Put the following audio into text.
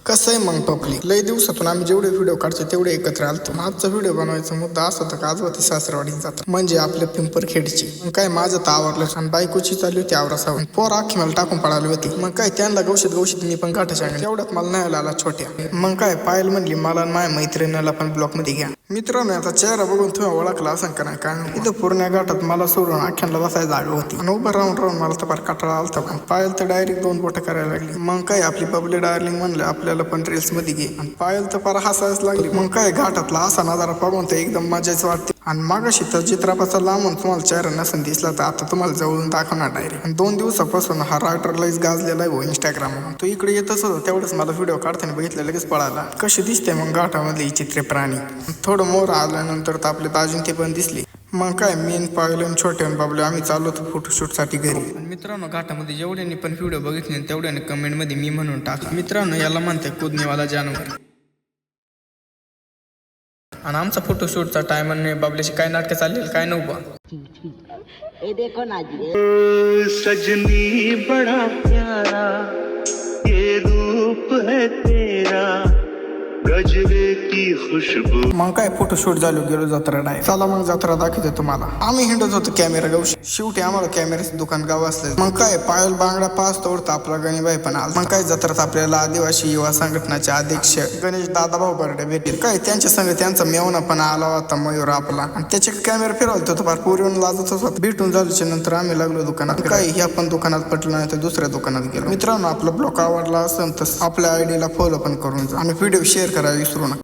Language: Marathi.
कसं आहे मग टोपली लय दिवसातून आम्ही जेवढे व्हिडिओ काढतो तेवढे एकत्र आलतो. आजचा व्हिडिओ बनवायचा मुद्दा असा होता का आजोबा सासरवाडीत जातात म्हणजे आपल्या पिंपरखेडची. मग काय माझं तर आवरलं आणि बायकोची चालली होती आवरासावून. पोर आखी मला टाकून पडाली होती. मग काय त्यांना गवशीत मी पण गाठा सांगितलं तेवढ्यात मला नाही आला छोट्या. मग काय पायल म्हणली मला माझ्या मैत्रिणीला पण ब्लॉक मध्ये घ्या. मित्रांनो आता चेहरा बघून तुम्ही ओळखला असं का नाही काय इथं पूर्ण गाठात मला सोडून आख्यांना बसायला जागा होती आणि उभं राहून मला तर फार कटाळा आलता. पण पायल तर डायरेक्ट 2 बोटं करायला लागली. मग काय आपली बबली डार्लिंग म्हणलं आपल्याला पण रील्स मध्ये घे आणि पायल तर फार हसायच लागली. मग काय घाटातला असा नजारा बघून तर एकदम मजाच वाटते. आणि मागाशी तर चित्रापाचा लांबून तुम्हाला चेहरा नसून दिसला तर आता तुम्हाला जवळून दाखवणार डायरेक्ट. 2 दिवसापासून हा रायटर लईच गाजलेला आहे इंस्टाग्रामवर. तो इकडे येतच होता तेवढंच मला व्हिडिओ काढताना बघितलं लगेच पळाला. कशी दिसते मग घाटामधली चित्रे प्राणी. थोडं मोर आल्यानंतर तर आपले दाजीन ते पण दिसले. मग काय मेन पाहिलं छोटे बाबले आम्ही चाललो होतो फोटोशूट साठी घरी. मित्रांनो घाटामध्ये जेवढ्यांनी पण व्हिडिओ बघितले तेवढ्याने कमेंट मध्ये मी म्हणून टाक. मित्रांनो याला म्हणते कुदनीवाला जानवर. आणि आमचा फोटोशूटचा टायमाने बाबल्याची काय नाटकं चाललेली काय नव्हतं. ये देखो ना जी सजनी बड़ा प्यारा ये रूप है तेरा गजरे की खुशबू. मग काय फोटोशूट झालो गेलो जत्रा डाय. चला मग जत्रा दाखवते तुम्हाला. आम्ही हिंडत होतो कॅमेरा गावशी. शेवटी आम्हाला कॅमेऱ्याचं दुकान गाव असले. मग काय पायल बांगडा पास तोडता आपला गणीबाई पण आला. मग काय जत्रात आपल्याला आदिवासी युवा संघटनाचे अध्यक्ष गणेश दादाभाऊ बर्डे भेटले. काय त्यांच्या संग त्यांचा मेवना पण आला होता मयूर आपला. आणि त्याचे कॅमेरा फिरवतो तो फार पूर्ण लाजत होता. भेटून झाल्याच्या नंतर आम्ही लागलो दुकानात. काय ह्या पण दुकानात पटलं नाही तर दुसऱ्या दुकानात गेलो. मित्रांनो आपला ब्लॉग आवडला असेल तर आपल्या आयडीला फॉलो पण करून जा आणि व्हिडिओ शेअर करायला विसरू नका.